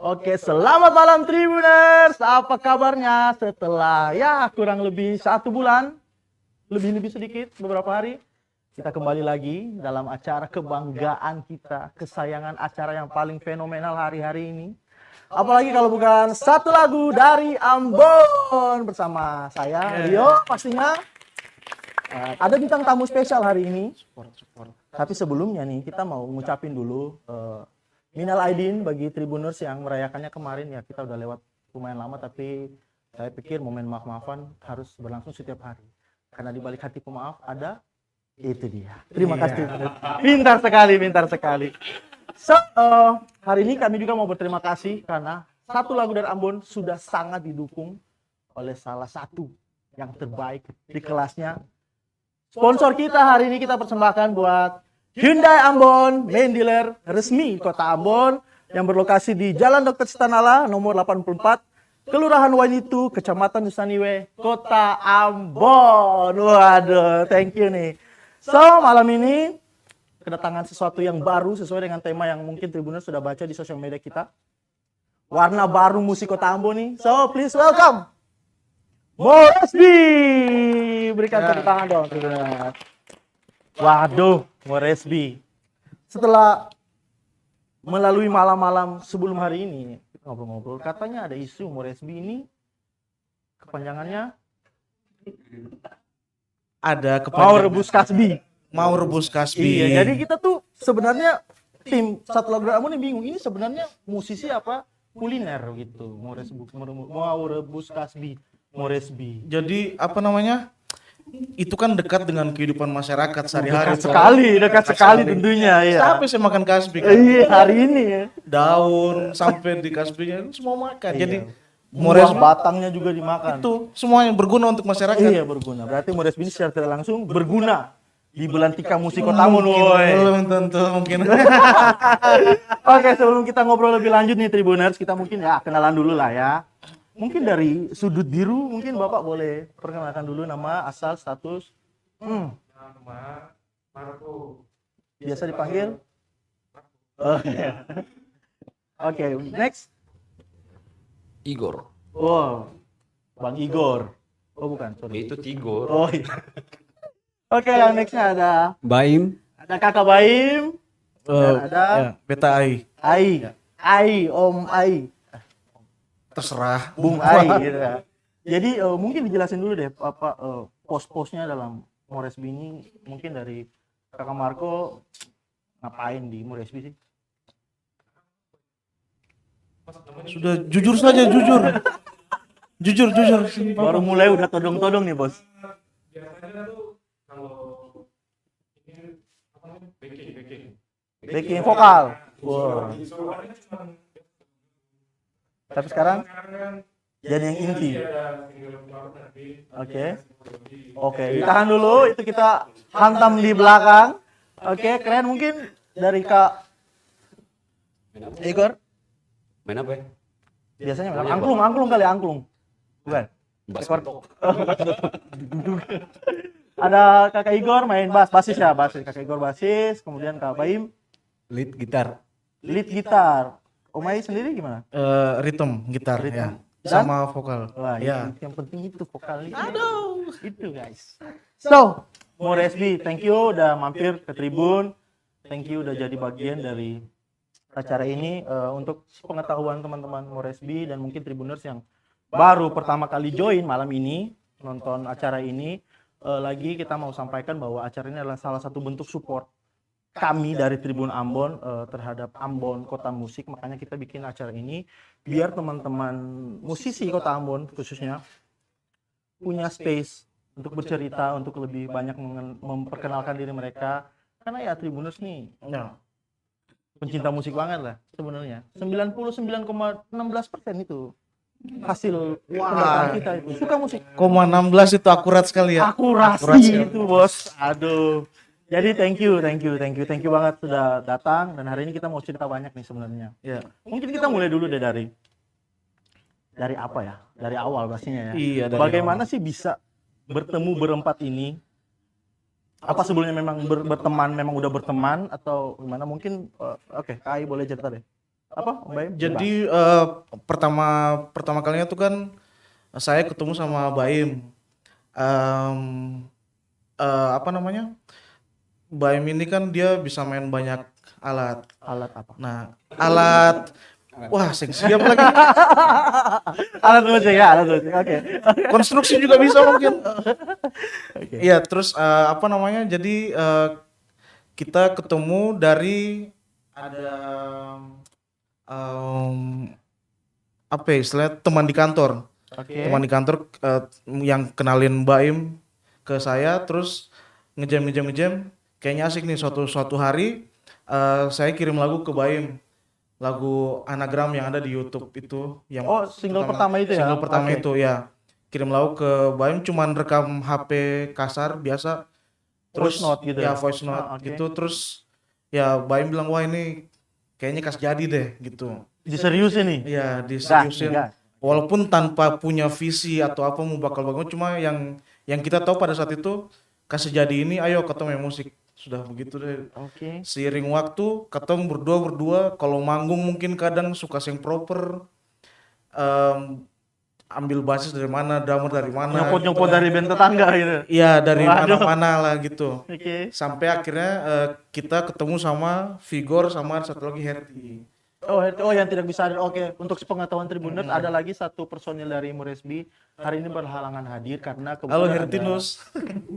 Oke, selamat malam Tribuners. Apa kabarnya setelah kurang lebih 1 bulan, lebih sedikit beberapa hari, kita kembali lagi dalam acara kebanggaan kita, kesayangan acara yang paling fenomenal hari-hari ini. Apalagi kalau bukan satu lagu dari Ambon bersama saya Rio pastinya. Ada bintang tamu spesial hari ini. Tapi sebelumnya nih kita mau ngucapin dulu minal aidin bagi Tribuners yang merayakannya kemarin ya. Kita udah lewat lumayan lama tapi saya pikir momen maaf-maafan harus berlangsung setiap hari. Karena di balik hati pemaaf ada itu dia. Terima kasih. Pintar sekali. So, hari ini kami juga mau berterima kasih karena satu lagu dari Ambon sudah sangat didukung oleh salah satu yang terbaik di kelasnya. Sponsor kita hari ini kita persembahkan buat Hyundai Ambon, main dealer resmi Kota Ambon yang berlokasi di Jalan Dr. Citanala nomor 84, Kelurahan Wainitu, Kecamatan Nusaniwe, Kota Ambon. Waduh, thank you nih. So, malam ini kedatangan sesuatu yang baru sesuai dengan tema yang mungkin Tribuners sudah baca di sosial media kita. Warna baru musik Kota Ambon nih. So, please welcome Moresby. Berikan tepuk tangan dong, Tribuners. Waduh, Moresby. Setelah melalui malam-malam sebelum hari ini, kita ngobrol-ngobrol, katanya ada isu Moresby ini kepanjangannya ada mau rebus Kasbi. Iya, jadi kita tuh sebenarnya tim satu lagu dari Ambon yang bingung, ini sebenarnya musisi apa kuliner gitu. Mau rebus Kasbi, Moresby. Jadi apa namanya? Itu kan dekat dengan kehidupan masyarakat sehari-hari. Dekat sekali tentunya ya. Sampai saya makan kasbi kan. Iya, hari ini ya. Daun sampai di kasbinya semua makan. Iya. Jadi Moresby batangnya juga dimakan. itu semuanya berguna untuk masyarakat. Iya, berguna. Berarti Moresby ini secara tidak langsung berguna di Belantika Musik Kota Ambon. Belum tentu mungkin. Oke, sebelum kita ngobrol lebih lanjut nih Tribuners, kita mungkin ya kenalan dulu lah ya. Mungkin dari sudut biru, mungkin Bapak boleh perkenalkan dulu nama, asal, status. Nama Marco. Biasa dipanggil? Oh, iya. Oke, next. Igor. Oh, Bang Igor. Oh, bukan, sorry. Itu Tigor. Oh, iya. Oke, yang nextnya ada Baim. ada Kakak Baim. Dan ada Beta Ai. Om Ai. Terserah. Bung Ai gitu ya. Jadi mungkin dijelasin dulu deh apa pos-posnya dalam Moresby ini, mungkin dari Kakak Marco ngapain di Moresby sih? Sudah jujur saja, jujur. Jujur. Baru mulai udah todong-todong nih, Bos. Biasanya tuh kalau ini apa namanya? Backing. Backing vokal. Wow. Suaranya cuma Tapi sekarang kan jadi yang inti. ada single baru nanti. Oke, ditahan dulu, itu kita hantam di belakang. Oke, keren. Mungkin dari Kak Igor. Main apa ya? Biasanya angklung kali, angklung. Bukan. Bass. Ada Kakak Igor main basis. Kakak Igor basis, kemudian Kak Baim Lead gitar. lead gitar. Om Ai sendiri gimana? Rhythm gitar Rhythm. ya. Dan? Sama vokal. Wah, Ya. yang penting itu vokalnya. Aduh, itu guys. So, Moresby, thank you udah mampir ke Tribun. Thank you udah jadi bagian dari acara ini. Untuk pengetahuan teman-teman Moresby dan mungkin Tribuners yang baru pertama kali join malam ini nonton acara ini, lagi kita mau sampaikan bahwa acara ini adalah salah satu bentuk support kami dari Tribun Ambon terhadap Ambon Kota Musik. Makanya kita bikin acara ini biar teman-teman musisi Kota Ambon khususnya punya space untuk bercerita, untuk lebih banyak memperkenalkan diri mereka. Karena ya Tribuners nih pencinta musik banget lah sebenarnya. 99,16% itu hasil pendataan kita itu suka musik. 16 itu akurat sekali ya. Akurasi itu, Bos. Aduh. Jadi thank you banget sudah datang, dan hari ini kita mau cerita banyak nih sebenarnya. Ya. Mungkin kita mulai dulu deh dari apa ya? Dari awal pastinya ya. Iya, dari Bagaimana sih bisa bertemu berempat ini? Apa sebelumnya memang berteman, memang udah berteman atau gimana? Mungkin oke, Kai boleh cerita deh. Apa Om Baim? Jadi pertama kalinya tuh kan saya ketemu sama Baim. Em, apa namanya? Baim ini kan dia bisa main banyak alat. Alat apa? Nah, alat wah seksi apa lagi? Alat musik ya, alat musik. Oke. Konstruksi juga bisa mungkin. Oke. Iya, terus apa namanya? Jadi kita ketemu dari ada apa ya istilahnya teman di kantor. Oke. Teman di kantor yang kenalin Baim ke saya, terus ngejam. Kayaknya asik nih suatu hari saya kirim lagu ke Baim. Lagu Anagram yang ada di YouTube itu yang Oh, single pertama itu ya? Single pertama Oke. itu ya. Kirim lagu ke Baim, cuman rekam HP kasar biasa. Voice note gitu ya ya? voice note Ah, oke. gitu, terus ya Baim bilang wah ini kayaknya kas jadi deh gitu. Diseriusin nih? Iya, diseriusin. Gas. Walaupun tanpa punya visi atau apa mau bakal bagaimana, cuma yang kita tahu pada saat itu kasih jadi ini ayo ketemu musik. Sudah begitu deh. Oke. Seiring waktu ketemu berdua kalau manggung mungkin kadang suka sing proper, ambil basis dari mana, drummer dari mana. Nyopot-nyopot dari band tetangga gitu. Iya, dari Waduh. mana-mana lah gitu. Oke. Sampai akhirnya kita ketemu sama Vigor sama satu lagi Herti. Oh, yang tidak bisa hadir. Oke, untuk sepengetahuan Tribuners ada lagi satu personil dari Moresby hari ini berhalangan hadir karena Halo kebetulan Hertinus.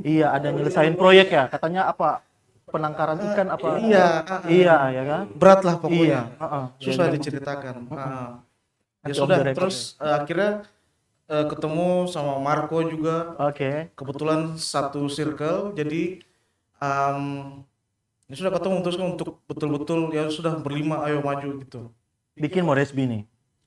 iya, ada nyelesain proyek ya. Katanya apa? Penangkaran ikan apa? Iya, Iya, ya kan? berat lah Iya. pokoknya. Heeh. Susah Jadi, diceritakan. Ya Nanti sudah, off the record terus akhirnya ketemu sama Marco juga. Oke. Kebetulan satu circle, jadi ya sudah ketemu terus kan untuk betul-betul ya sudah berlima ayo maju gitu. Bikin Moresby nih.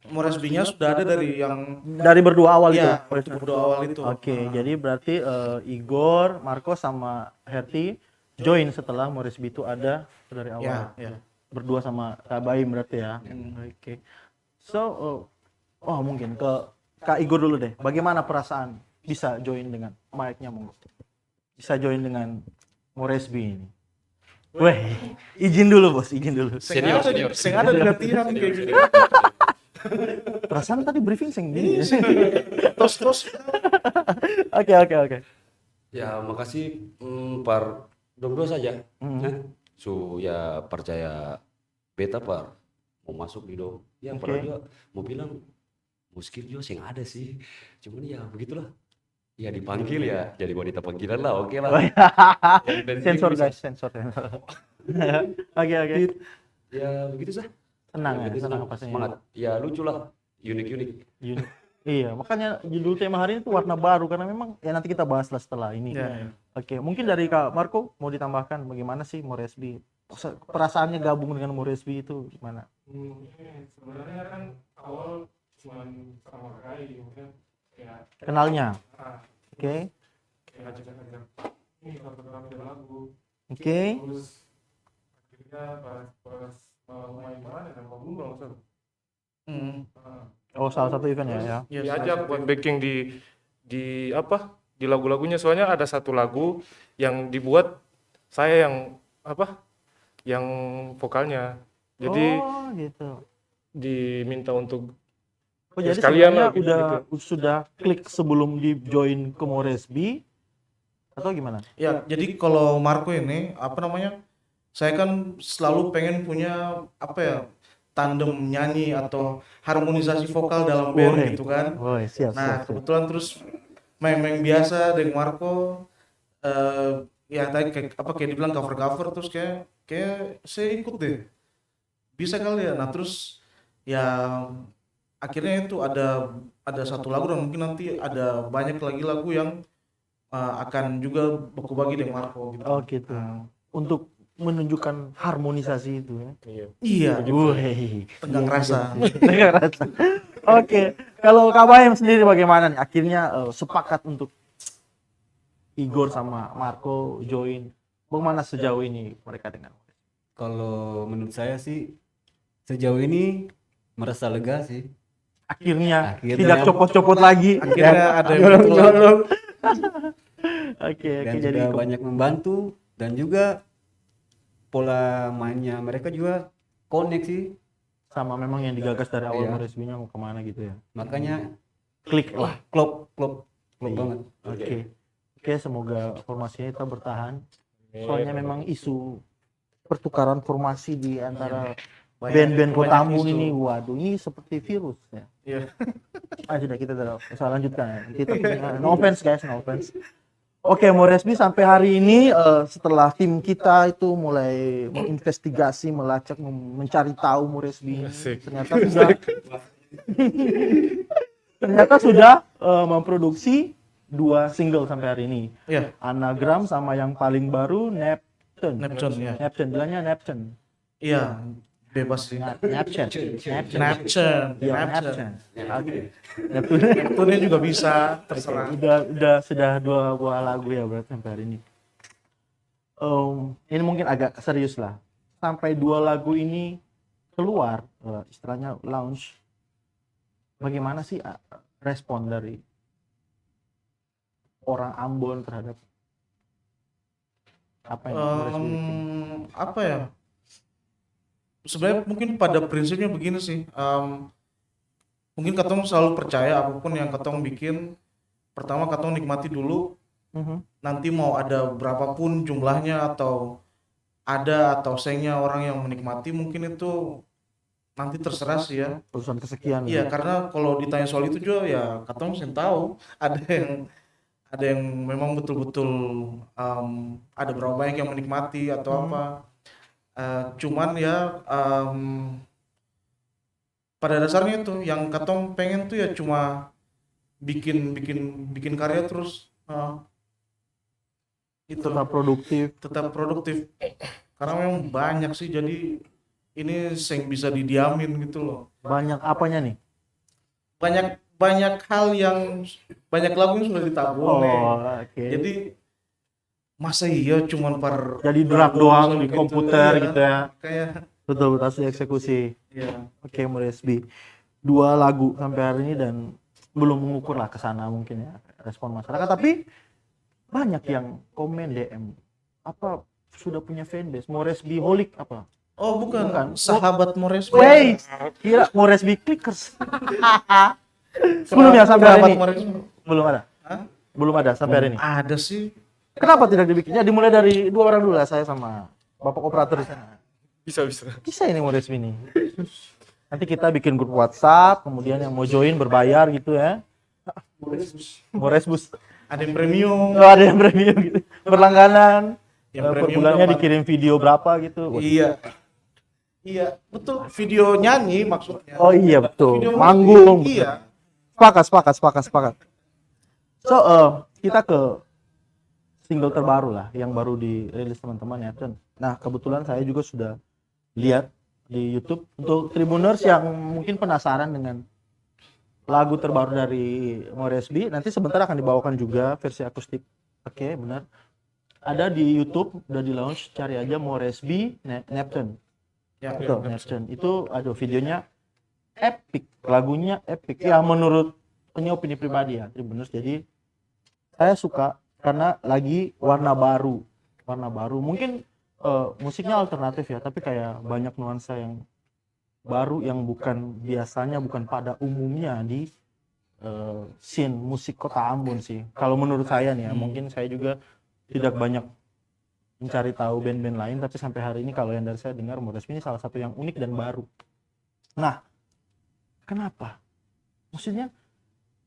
Moresby-nya sudah ada dari yang Dari berdua awal itu. ya untuk berdua awal itu. Oke, jadi berarti Igor, Marco sama Herti join setelah Moresby itu ada dari awal. Ya. Berdua sama Kak Baim berarti ya. Oke. So, mungkin ke Kak Igor dulu deh. Bagaimana perasaan bisa join dengan mic-nya monggo? Bisa join dengan Moresby ini. Weh, izin dulu bos, izin dulu. Senior. Saya ada di latihan kayak gini. Perasaan tadi briefing sing gini. Tos. Oke. Ya makasih par dong saja. Nah, ya percaya beta par mau masuk di dong. Ya padahal juga mau bilang mau skill juga sih ada sih. Cuman ya begitulah. Ya dipanggil ya jadi wanita panggilan lah, oke lah. Yang penting Sensor bisa. guys, sensor. Oke. Ya begitu sah. Tenang ya, Yang penting tenang pastinya. semangat. Ya lucu lah, unik. Unik. Iya, makanya judul tema hari ini tuh warna baru karena memang ya nanti kita bahas lah setelah ini. Ya. Oke, mungkin dari Kak Marco mau ditambahkan bagaimana sih Moresby? Perasaannya gabung dengan Moresby itu gimana? Ini sebenarnya kan awal cuman sama kali, maksudnya ya Kenalnya. kayak Oke. ajak-ajak ini kalau lagu. Oke. Terus akhirnya pas main mana ya, mau belum langsung. Oh, salah satu event ya. Diajak buat backing di apa? Di lagu-lagunya, soalnya ada satu lagu yang dibuat saya yang apa? Yang vokalnya. Jadi Oh, gitu. diminta untuk Oh, ya jadi sekalian sebenarnya lah, gitu. sudah klik sebelum di join ke Moresby atau gimana? Ya, jadi kalau Marco ini apa namanya? Saya kan selalu pengen punya apa ya? Tandem nyanyi atau harmonisasi vokal dalam band gitu kan. Oh, siap. Nah, kebetulan terus main-main biasa dengan Marco ya tadi kayak dibilang cover terus kayak saya ikut deh. Bisa kali ya. Nah, terus ya akhirnya itu ada satu lagu dan mungkin nanti ada banyak lagi lagu yang akan juga baku bagi dengan Marco gitu. Oh, gitu. Untuk menunjukkan harmonisasi itu ya. Iya, Wih, tegang rasa. tegang rasa. Oke, kalau Kak Baim sendiri bagaimana nih? Akhirnya sepakat untuk Igor sama Marco join. Bagaimana sejauh ini mereka dengan? Kalau menurut saya sih sejauh ini merasa lega sih. Akhirnya Akhirnya. tidak copot-copot lagi. Akhirnya ada yang nyolong-nyolong. Oke, Dan jadi sudah banyak membantu dan juga pola mainnya mereka juga connect sih. sama memang yang digagas dari awal Iya. Moresby-nya mau kemana gitu ya. Makanya Klik lah. klop banget. Oke, semoga formasinya kita bertahan. Soalnya memang isu pertukaran formasi di antara band-band Kota Ambon ini, waduh, ini seperti virus ya. Iya. Sudah kita bisa lanjutkan ya. Kita punya, no offense guys, no offense. Oke, Moresby sampai hari ini setelah tim kita itu mulai menginvestigasi, melacak, mencari tahu Moresby ini, Asik. ternyata sudah memproduksi 2 single sampai hari ini. Iya. Anagram sama yang paling baru Neptune. Ya. Neptune, bilangnya Neptune. Iya. Bebas sih. Neptune. Neptune. Iya, Neptune. Oke. Neptune. Neptune juga bisa, terserah. Sudah 2 buah lagu ya berarti sampai hari ini. Ini mungkin agak serius lah. Sampai 2 lagu ini keluar, istilahnya launch. Bagaimana sih respon dari orang Ambon terhadap apa yang Moresby bikin? Apa ya? Sebenarnya mungkin pada prinsipnya begini sih. Mungkin katong selalu percaya apapun yang katong bikin, pertama katong nikmati dulu. Nanti mau ada berapapun jumlahnya atau ada atau sayangnya orang yang menikmati, mungkin itu nanti terserah sih ya. Urusan kesekian. Iya, karena kalau ditanya soal itu juga ya katong mesti tahu ada yang memang betul-betul ada berapa banyak yang menikmati atau apa. Cuman ya pada dasarnya itu yang katong pengen tuh ya cuma bikin karya terus itu Tetap produktif. karena memang banyak sih, jadi ini yang bisa didiamin gitu loh. Banyak apanya nih? Banyak hal yang banyak lagu yang sudah ditabung nih. Oke. Jadi masa iya cuman Jadi drag doang di komputer iya. gitu ya. Kayak Betul, harus dieksekusi. ya. Oke, Moresby. 2 lagu sampai hari ini dan belum mengukur lah ke sana mungkin ya respon masyarakat, tapi banyak yang komen DM. Apa sudah punya fanbase? Moresby Holic apa? Oh bukan, Bukan. sahabat Moresby. Wait, kira Moresby Clickers. Belum ya sampai hari Sahabat ini? Moresby. Belum ada. Hah? Belum ada sampai hari ini. Ada sih. Kenapa tidak dibikinnya? Dimulai dari 2 orang dulu lah, saya sama Bapak operator di sana. Bisa. Bisa ini Moresby nih. Nanti kita bikin grup WhatsApp, kemudian yang mau join berbayar gitu ya. Moresbus. Ada yang premium. Oh, ada yang premium gitu. Berlangganan. Yang Per premium bulannya dapat. dikirim video berapa gitu. Iya. Iya, betul. Video nyanyi maksudnya. Oh iya betul. Video Manggung. musik, iya. Sepakat. So, kita ke single terbaru lah yang baru dirilis teman-teman ya. Nah, kebetulan saya juga sudah lihat di YouTube. Untuk Tribuners yang mungkin penasaran dengan lagu terbaru dari Moresby, nanti sebentar akan dibawakan juga versi akustik. Oke, benar. Ada di YouTube, udah di launch, cari aja Moresby Neptune. Ya, Betul, Neptune. Itu ada videonya epic, lagunya epic. Ya menurut ini opini pribadi ya, Tribuners. Jadi saya suka karena lagi warna baru. Mungkin musiknya alternatif ya, tapi kayak banyak nuansa yang baru yang biasanya bukan pada umumnya di scene musik Kota Ambon sih. Kalau menurut saya nih ya, mungkin saya juga tidak banyak mencari tahu band-band lain, tapi sampai hari ini kalau yang dari saya dengar Moresby ini salah satu yang unik dan baru. Nah, kenapa? Maksudnya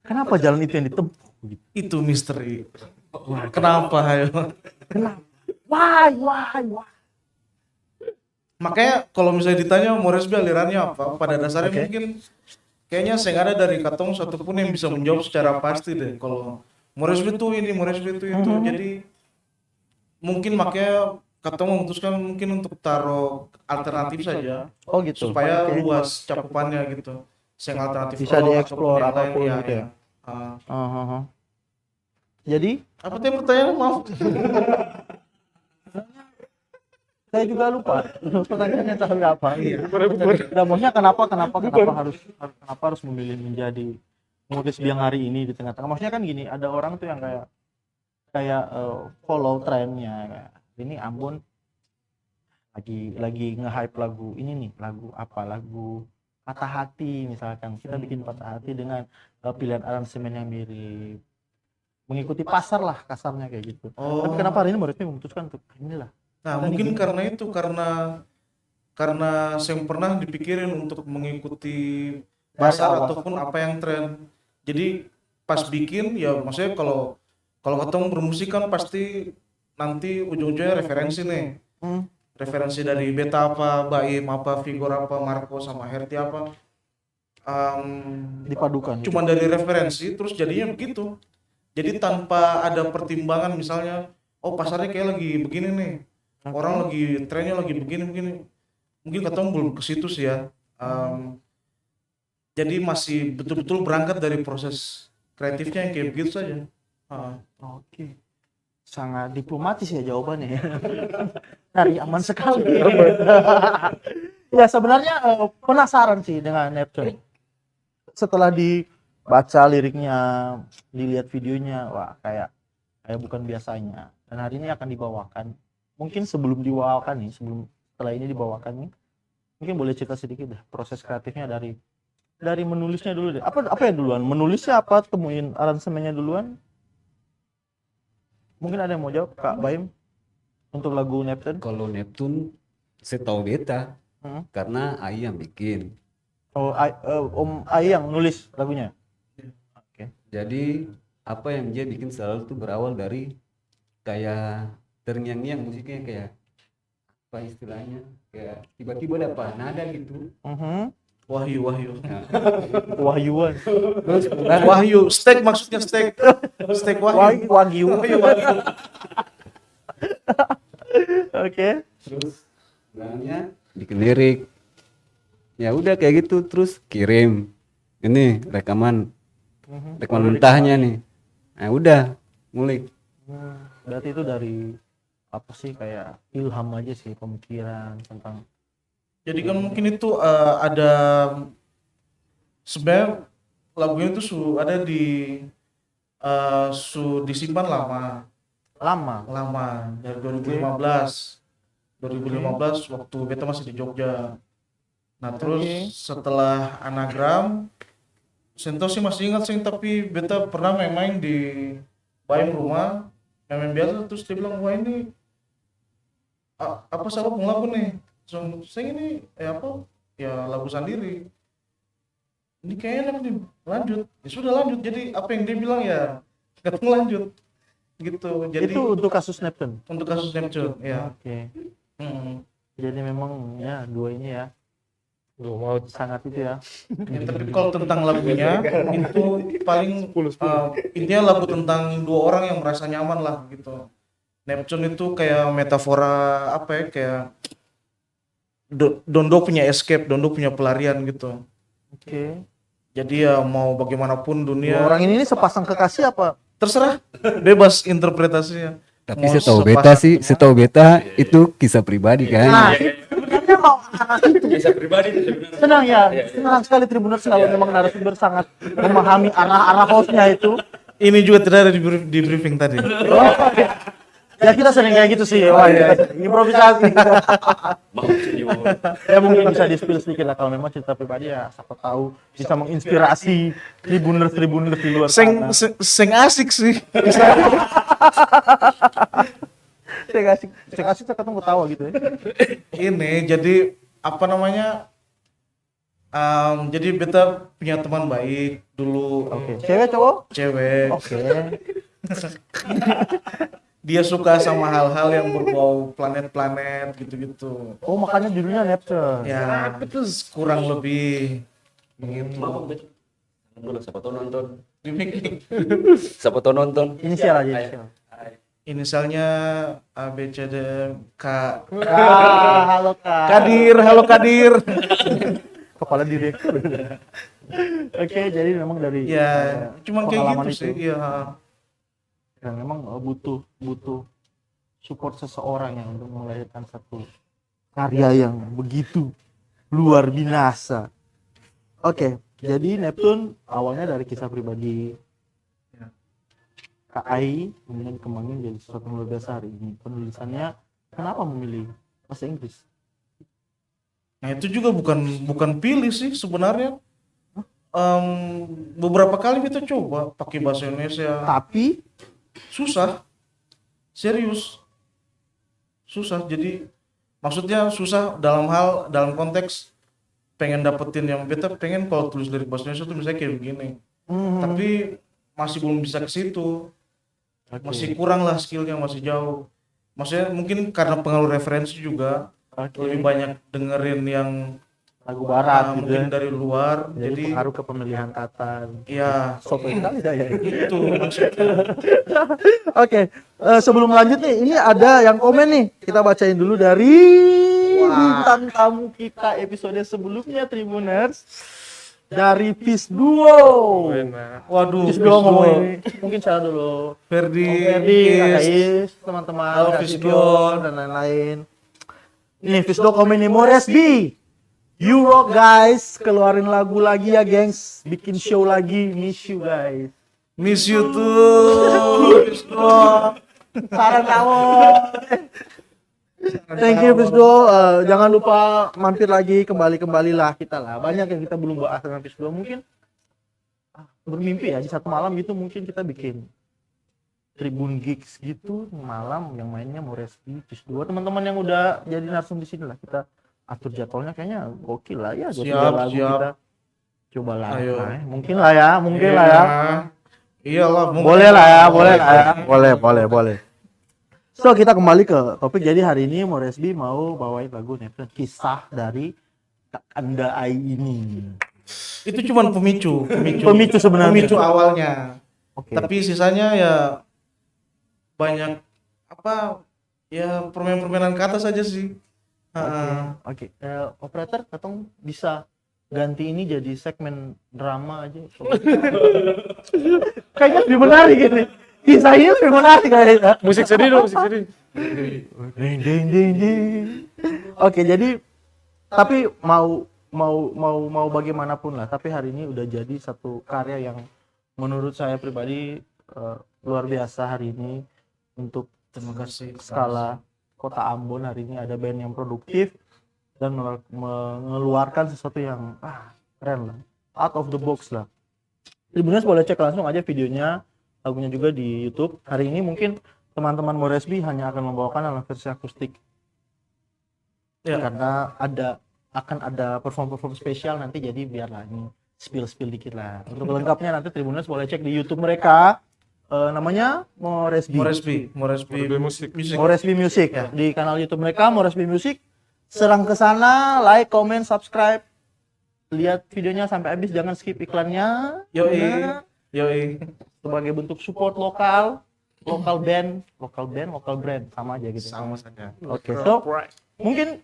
kenapa jalan itu yang ditempuh gitu? Itu misteri. Kenapa ayo? Kenapa? Why? Makanya kalau misalnya ditanya Moresby alirannya apa, pada dasarnya Oke. mungkin kayaknya saya ada dari katong satupun yang bisa menjawab secara pasti deh. Kalau Moresby itu ini, Moresby itu itu. Jadi mungkin makanya katong memutuskan mungkin untuk taruh alternatif saja Oh gitu. supaya Oke. luas cakupannya gitu. Yang alternatif Bisa rock dieksplor ataupun yang apapun lain, gitu ya. Ah. Jadi Apa tadi pertanyaan, maaf? saya juga lupa pertanyaannya tadi apa. Nah, maksudnya kenapa harus memilih menjadi Moresby yang hari ini di tengah-tengah. Maksudnya kan gini, ada orang tuh yang kayak follow trennya. Kayak, ini Ambon lagi nge-hype lagu ini nih, lagu patah hati misalkan. Kita bikin patah hati dengan pilihan aransemen yang mirip. Mengikuti pasar lah kasarnya kayak gitu. Tapi kenapa hari ini Mbak Retmi memutuskan untuk inilah? Nah, mungkin karena itu, karena saya pernah dipikirin untuk mengikuti pasar ataupun apa yang tren. Jadi pas bikin ya maksudnya kalau ketemu bermusik kan pasti nanti ujung-ujungnya referensi nih. Referensi dari Beta apa, Baim apa, Vigor apa, Marco sama Herti apa. Dipadukan. Cuman dari referensi terus jadinya begitu. Jadi tanpa ada pertimbangan misalnya, oh pasarnya kayak lagi begini nih. Orang lagi trennya lagi begini. Mungkin ketemu belum ke situ sih ya. Jadi masih betul-betul berangkat dari proses kreatifnya yang kayak begitu saja. Oke. Sangat diplomatis ya jawabannya ya. Dari aman sekali. Ya sebenarnya penasaran sih dengan Neptune. Setelah dibaca liriknya, dilihat videonya, wah kayak bukan biasanya. Dan hari ini akan dibawakan. Mungkin sebelum dibawakan nih, setelah ini dibawakan nih, mungkin boleh cerita sedikit deh proses kreatifnya dari menulisnya dulu deh. Apa yang duluan? Menulisnya apa? Temuin aransemennya duluan? Mungkin ada yang mau jawab, Kak Baim, untuk lagu Neptune? Kalau Neptune setahu beta karena Ai yang bikin. Oh, Om Ai yang nulis lagunya. Oke. Jadi apa yang dia bikin selalu tuh berawal dari kayak terngiang-ngiang musiknya, kayak apa istilahnya, kayak tiba-tiba dapat nada gitu. Wahyu. Wahyuan. Wahyu, steak maksudnya steak. Steak wahyu. Wagyu. Wahyu. Oke. Terus bilangnya bikin lirik, ya udah kayak gitu, terus kirim ini rekaman mentahnya nih. Nah udah ngulik. Berarti itu dari apa sih, kayak ilham aja sih, pemikiran tentang. Jadi kan mungkin itu ada sebenarnya lagunya itu ada disimpan lama dari 2015 waktu beta masih di Jogja. Nah terus setelah anagram Sento sih masih ingat sih, tapi beta pernah main-main di Baim rumah, main biasa, terus dia bilang, wah ini apa sabab lagu nih? Saya ini lagu sendiri. Ini kayaknya enak nih, lanjut. Ya sudah lanjut. Jadi apa yang dia bilang ya ketemu lanjut. Gitu. Jadi Itu untuk kasus Neptune. untuk kasus Neptune, ya. Oke. Jadi memang ya dua ini ya mau sangat itu ya. Ya, tapi kalau tentang lagunya itu paling intinya lagu tentang dua orang yang merasa nyaman lah gitu. Neptune itu kayak metafora apa ya, kayak Dondo punya escape, Dondo punya pelarian gitu. Oke. Jadi ya mau bagaimanapun Dua dunia orang ini sepasang kekasih apa? terserah, bebas interpretasinya. Tapi Mau setahu sepasang beta itu kisah pribadi kan. Nah, sebenarnya mau arah itu. Kisah pribadi itu sebenarnya. Senang ya, senang sekali Tribuners kalau memang narasumber sangat memahami arah-arah hostnya itu. Ini juga tidak ada di briefing tadi. Ya kita sering kayak gitu sih, wah, kita sering improvisasi. Mau senior. Ya mungkin bisa di-spill sedikit lah, kalau memang cerita pribadi ya siapa tahu bisa menginspirasi Tribuners di luar sana. Seng asik sih. Saya kasih saya ketemu ketawa gitu ya. Ini jadi apa namanya? Jadi beta punya teman baik dulu. Oke, cewek cowok? Cewek. Oke. Dia suka sama hal-hal yang berbau planet-planet gitu-gitu. Oh, makanya judulnya Neptune. Ya, itu kurang lebih begitu. Mau betul. Siapa tahu nonton. Demikian. Siapa tahu nonton. Inisial aja, inisial. Inisialnya A B C D K. Halo Kak. Kadir, halo Kadir. Kepala direktur. Oke, jadi memang dari Ya, cuman kayak pengalaman gitu sih. Ya. dan memang butuh support seseorang yang untuk melahirkan satu karya yang begitu luar biasa. Oke, jadi Neptune awalnya dari kisah pribadi Kak Ai, kemudian dikembangin jadi sesuatu yang luar biasa hari ini. Penulisannya kenapa memilih bahasa Inggris? Nah itu juga bukan pilih sih sebenarnya. Beberapa kali kita coba pakai bahasa Indonesia, Tapi susah, serius, susah. Jadi maksudnya susah dalam konteks pengen dapetin yang beta pengen kalau tulis dari bahasa Indonesia tuh misalnya kayak begini, tapi masih belum bisa ke situ, masih kurang lah skillnya, masih jauh. Maksudnya mungkin karena pengaruh referensi juga, lebih banyak dengerin yang lagu barat gitu mungkin ya. dari luar, Jadi jadi pengaruh ke pemilihan kata. ya Sotoy sekali saya. itu maksudnya. Oke, sebelum lanjut nih, ini ada yang komen nih. Kita bacain dulu dari bintang tamu kita episode sebelumnya, Tribuners. Dari Peace Duo. Enak. Waduh, Peace Duo ngomong ini. Mungkin saya dulu. Ferdi, Om Ferdi, Kakak Is. Is, teman-teman, Halo, Kak Peace Sipion, Duo. dan lain-lain. Nih, Peace Duo komen nih, Mores B. You rock guys, keluarin lagu lagi ya gengs. Bikin show lagi, miss you guys. Miss you too. Miss you. Saran kamu. Thank you Pisdo. Jangan lupa mampir lagi, kembalilah kita lah. Banyak yang kita belum bahas dengan Pisdo. Mungkin bermimpi ya di satu malam gitu mungkin kita bikin Tribun Gigs gitu malam yang mainnya Moresby, Pisdo. Teman-teman yang udah jadi narsum di sini lah kita atur jadwalnya kayaknya gokil lah ya. 2-3 lagu Siap. kita coba lah. Ayo. Mungkin lah ya. Iyalah, Boleh lah ya. Boleh. So kita kembali ke topik. Jadi hari ini Moresby mau bawain lagu Neptune, kisah dari Kakanda Ai ini. itu cuman pemicu Sebenarnya. Pemicu awalnya. Oke. Tapi sisanya ya banyak apa ya permainan kata saja sih. Oke. Operator, katong bisa ganti ini jadi segmen drama aja. Kayaknya lebih menarik gitu. Kisahnya lebih menarik kayaknya. Musik sedih dong, musik sedih. Ding. Oke, jadi tapi mau bagaimanapun lah, tapi hari ini udah jadi satu karya yang menurut saya pribadi luar biasa hari ini untuk Terima kasih. skala Kota Ambon. Hari ini ada band yang produktif dan mengeluarkan sesuatu yang keren lah, out of the box lah. Sebenarnya boleh cek langsung aja videonya, lagunya juga di YouTube. Hari ini mungkin teman-teman Moresby hanya akan membawakan dalam versi akustik. Ya. Karena akan ada perform spesial nanti, jadi biarlah ini spill dikit lah. Untuk lengkapnya nanti Tribuners boleh cek di YouTube mereka. Namanya Moresby Musik. Moresby Music ya. Di kanal YouTube mereka Moresby Music. Serang ke sana, like, comment, subscribe. Lihat videonya sampai habis, jangan skip iklannya. Karena Yoi. sebagai bentuk support lokal band, lokal brand sama aja gitu. Sama saja. Oke, so mungkin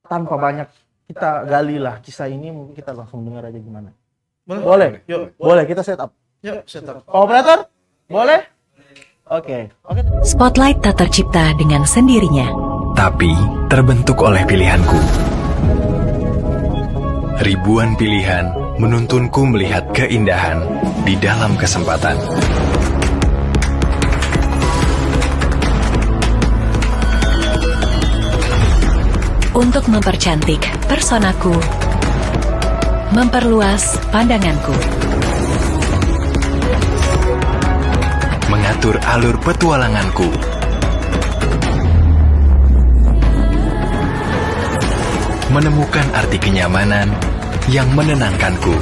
tanpa banyak kita gali lah kisah ini, mungkin kita langsung dengar aja gimana. Boleh? Yuk. Boleh, kita set up. Yuk, setup. Operator? Boleh? Oke. Spotlight tak tercipta dengan sendirinya, tapi terbentuk oleh pilihanku. Ribuan pilihan menuntunku melihat keindahan di dalam kesempatan. untuk mempercantik personaku, memperluas pandanganku, mengatur alur petualanganku, menemukan arti kenyamanan yang menenangkanku.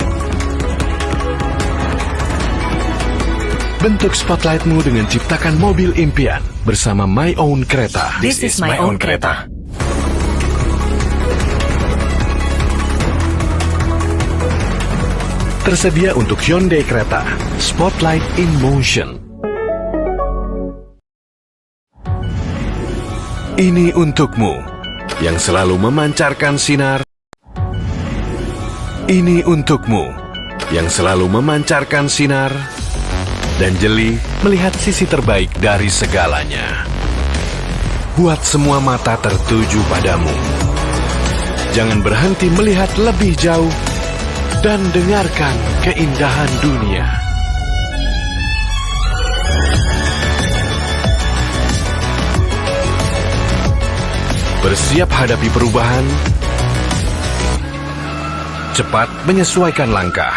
Bentuk spotlightmu dengan ciptakan mobil impian bersama My Own Kereta. This is My Own Kereta. Tersedia untuk Hyundai Creta, Spotlight in Motion. Ini untukmu, yang selalu memancarkan sinar. Ini untukmu, yang selalu memancarkan sinar, dan jeli melihat sisi terbaik dari segalanya. Buat semua mata tertuju padamu. Jangan berhenti melihat lebih jauh, dan dengarkan keindahan dunia. Bersiap hadapi perubahan cepat menyesuaikan langkah.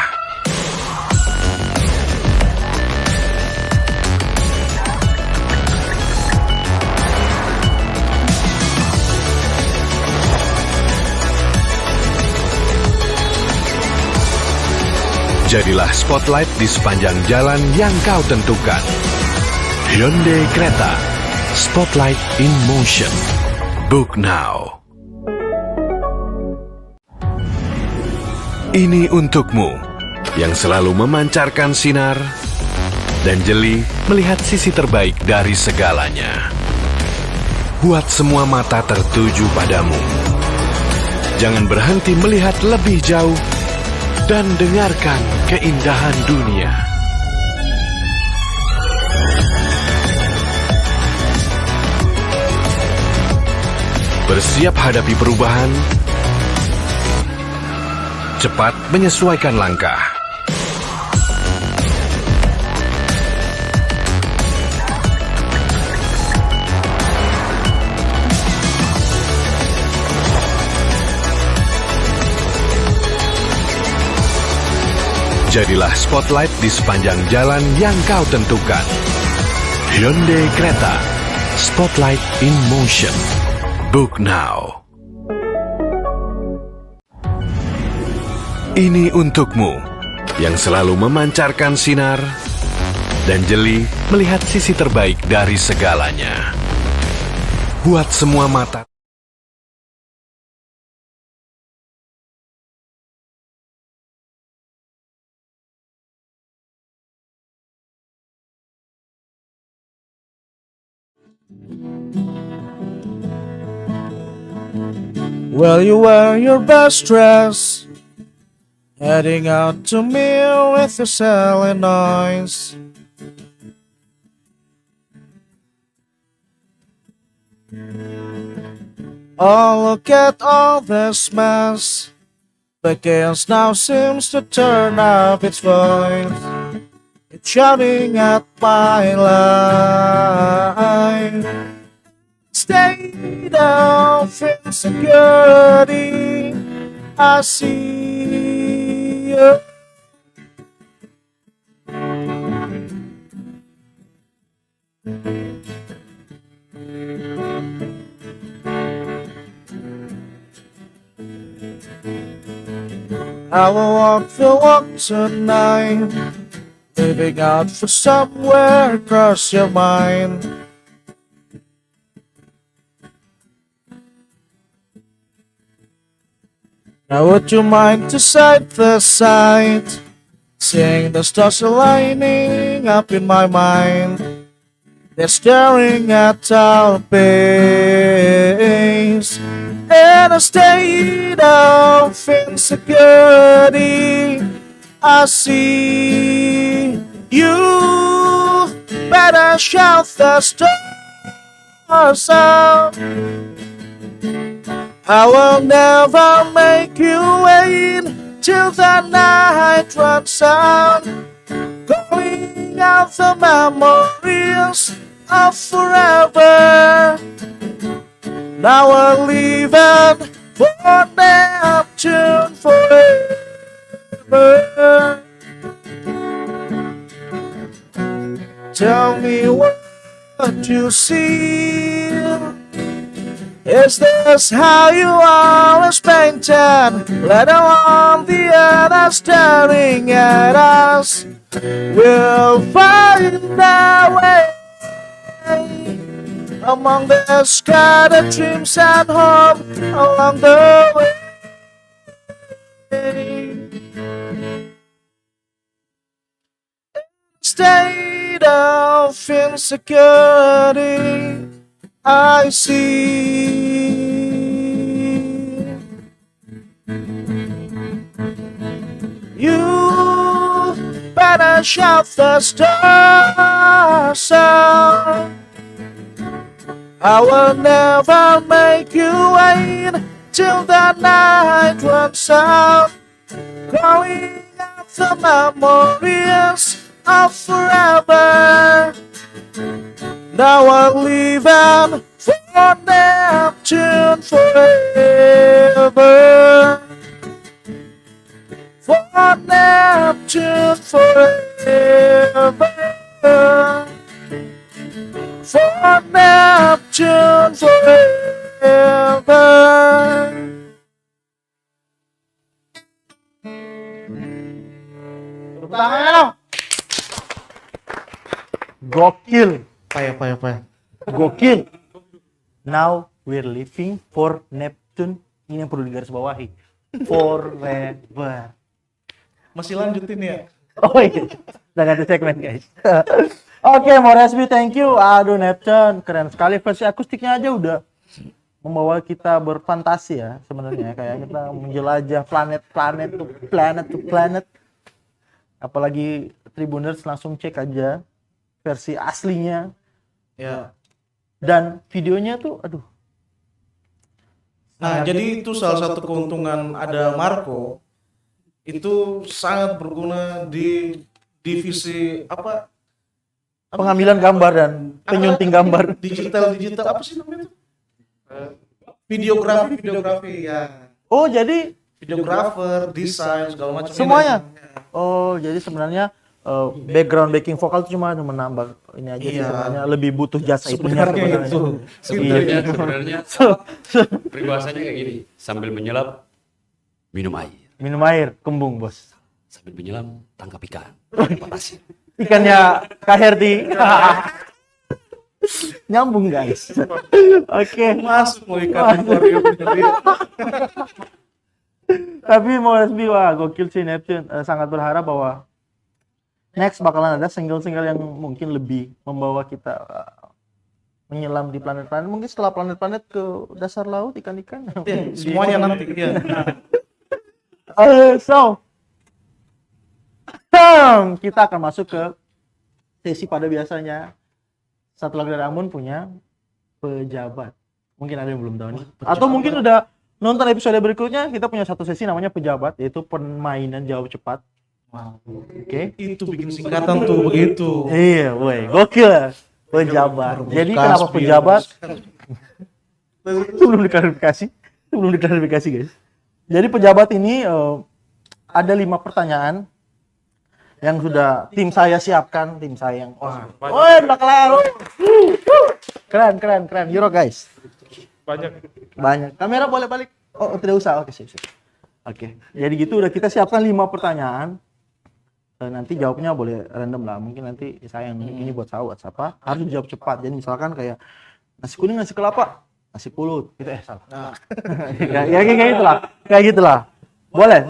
Jadilah spotlight di sepanjang jalan yang kau tentukan. Hyundai Creta, Spotlight in Motion. Book now. Ini untukmu yang selalu memancarkan sinar dan jeli melihat sisi terbaik dari segalanya. Buat semua mata tertuju padamu. Jangan berhenti melihat lebih jauh dan dengarkan keindahan dunia. Bersiap hadapi perubahan, cepat menyesuaikan langkah. Jadilah spotlight di sepanjang jalan yang kau tentukan. Hyundai Creta, Spotlight in Motion. Book now. Ini untukmu yang selalu memancarkan sinar dan jeli melihat sisi terbaik dari segalanya. Buat semua mata. Well, you wear your best dress, heading out to meal with your selling noise. Oh, look at all this mess. The chaos now seems to turn up its voice. It's shouting at my life. State of insecurity, I see you. I will walk the walk tonight, living out for somewhere across your mind. Now would you mind to sight the sight, seeing the stars aligning up in my mind? They're staring at our base in a state of insecurity. I see you, better shout the stars out. I will never make you wait till the night runs out, calling out the memories of forever. Now we're leaving for Neptune forever. Tell me what you see. Is this how you always painted? Let on the other staring at us. We'll find our way among the scattered dreams and home along the way. State of insecurity, I see. You better shout the stars out. I will never make you wait till the night runs out, calling out the memories of forever. Now I'm leaving for Neptune forever. Neptune forever. For Neptune forever. Tepuk tangannya dong. Gokil. Payah. Gokil. Now we're living for Neptune. Ini yang perlu digarisbawahi. Forever. Masih lanjutin ya? Oh iya. Udah ganti segmen guys. Oke, Moresby, thank you. Aduh, Neptune, keren sekali. Versi akustiknya aja udah membawa kita berfantasi ya sebenarnya. Kayak kita menjelajah planet to planet. Apalagi Tribuners langsung cek aja versi aslinya. Ya. Dan videonya tuh, aduh. Nah, jadi itu salah satu keuntungan ada Marco. Itu sangat berguna di divisi apa? Pengambilan gambar dan penyunting gambar. Digital apa sih namanya itu? Videografi ya. Oh, jadi Videografer, desain segala macam. semuanya. Oh, jadi sebenarnya background backing vokal itu cuma menambah ini aja sih Iya. sebenarnya lebih butuh jasa itunya Sebenarnya itu. Sebenarnya peribahasanya kayak gini, sambil menyelam minum air, Minum air, kembung, Bos. sambil menyelam tangkap ikan. Makasih. Ikannya Kak Herdi. Nyambung, guys. Oke. Masuk mau ikan aquarium. Tapi mau SB, wah gokil sih Neptune. Sangat berharap bahwa next bakalan ada single-single yang mungkin lebih membawa kita menyelam di planet-planet. Mungkin setelah planet-planet ke dasar laut, ikan-ikan. Semuanya nanti ya. So, kita akan masuk ke sesi pada biasanya. Satu lagu dari Amun punya pejabat. Mungkin ada yang belum tahu nih. Atau mungkin udah nonton episode berikutnya, kita punya satu sesi namanya pejabat, yaitu permainan jawab cepat. Oke. Itu bikin singkatan tuh begitu. Iya, woi, gokil. Pejabat. Jadi kenapa pejabat? Sebelum diklarifikasi guys. Jadi pejabat ini ada 5 pertanyaan yang sudah tim saya siapkan, tim saya yang woi, udah kelar. Keren. Euro guys. Banyak. Kamera boleh balik. Oh, tidak usah. Oke, sip. Oke. Jadi gitu udah kita siapkan 5 pertanyaan. Nanti jawabnya boleh random lah. Mungkin nanti saya yang ini buat siapa? Harus dijawab cepat. Jadi misalkan kayak nasi kuning, nasi kelapa, nasi pulut. Gitu salah. Nah. Kayak gitulah. Boleh.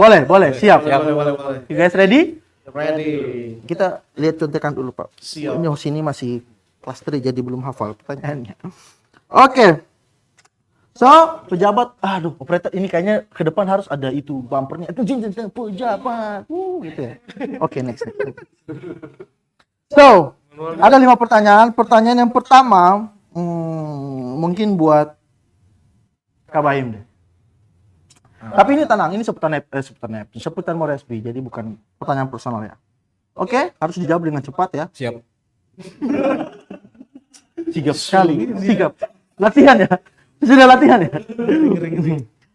Siap. Boleh. You guys ready? Ready. Kita lihat contekan dulu, Pak. Siap. Ini sini masih kelas 3 jadi belum hafal pertanyaannya. Oke. So, pejabat, aduh, operator ini kayaknya ke depan harus ada itu bumpernya. Itu pejabat. Gitu ya. Oke, next. So, ada 5 pertanyaan. Pertanyaan yang pertama mungkin buat Kak Baim deh. Tapi ini tenang, ini seputar Moresby, jadi bukan pertanyaan personal ya. Oke, harus dijawab dengan cepat ya. Siap. Sigap sekali, sigap. Latihan ya? Sudah latihan ya?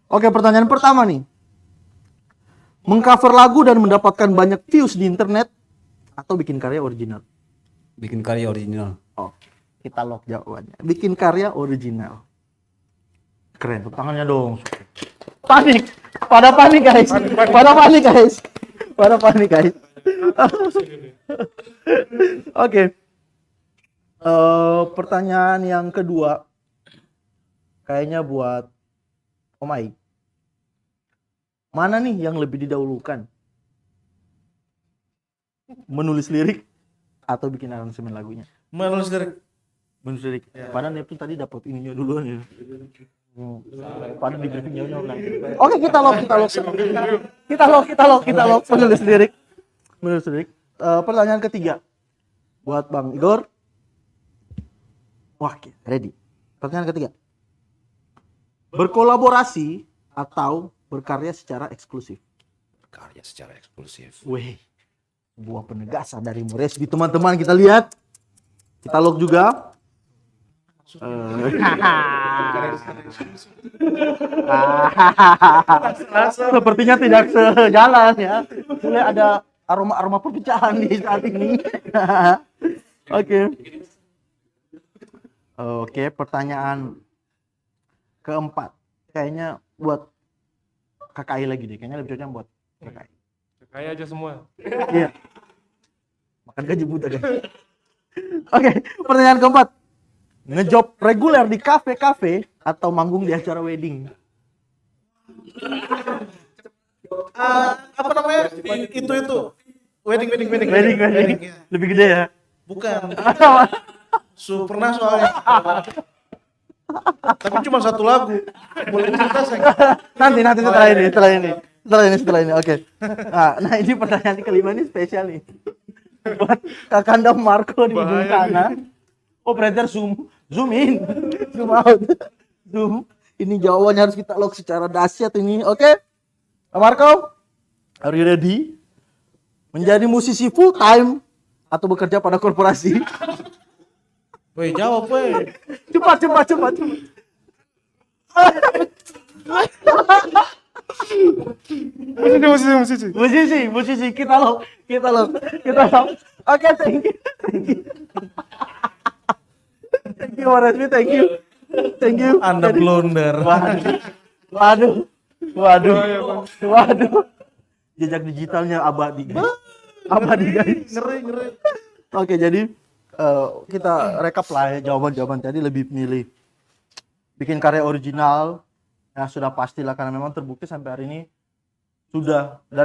Oke, pertanyaan pertama nih. Mengcover lagu dan mendapatkan banyak views di internet atau bikin karya original? Bikin karya original. Oke, kita lock jawabannya. Bikin karya original. Keren, tepuk tangannya dong. Panik. Pada panik guys. Oke. Pertanyaan yang kedua kayaknya buat Om Aik. Mana nih yang lebih didahulukan? Menulis lirik atau bikin aransemen lagunya? Menulis lirik. Menulis lirik. Padahal Neptune tadi dapat ininya duluan ya. Padahal di briefing jauh lah. Oke, kita lock. Menulis lirik. Pertanyaan ketiga buat Bang Igor. Wah, ready. Pertanyaan ketiga. Berkolaborasi atau berkarya secara eksklusif? Berkarya secara eksklusif. Weh, sebuah penegasan dari Moresby, teman-teman. Kita lihat. Kita lock juga. Sepertinya tidak sejalan ya. Mulai ada aroma perpecahan di saat ini. Oke. Oke, pertanyaan keempat. Kayaknya buat KKI lagi deh. Kayaknya lebih cocoknya buat KKI. Kayak aja semua. Iya. Makan gaji buta guys. Oke, pertanyaan keempat. Ngejob reguler di kafe-kafe atau manggung di acara wedding? Apa namanya? Itu. Wedding. Wedding. Lebih gede ya. Bukan. Pernah soalnya. Tapi cuma satu lagu. Boleh cerita saya? Nanti setelah ini. Oke. Nah, ini pertanyaan kelima ini spesial nih. Buat Kakanda Marco di ujung sana. Operator zoom in, zoom out, zoom. Ini jawabannya harus kita lock secara dahsyat ini. Oke. Marco, are you ready? Menjadi musisi full time atau bekerja pada korporasi? Woi, jawab woi. Cepat. Musisi, kita lock. Oke, thank you. Thank you, Resmi, thank you. Anda blunder. Waduh. Jejak digitalnya abadi, guys. Ngeri. Oke, jadi kita rekap lah ya jawaban tadi. Lebih milih bikin karya original. Ya sudah pastilah karena memang terbukti sampai hari ini sudah dari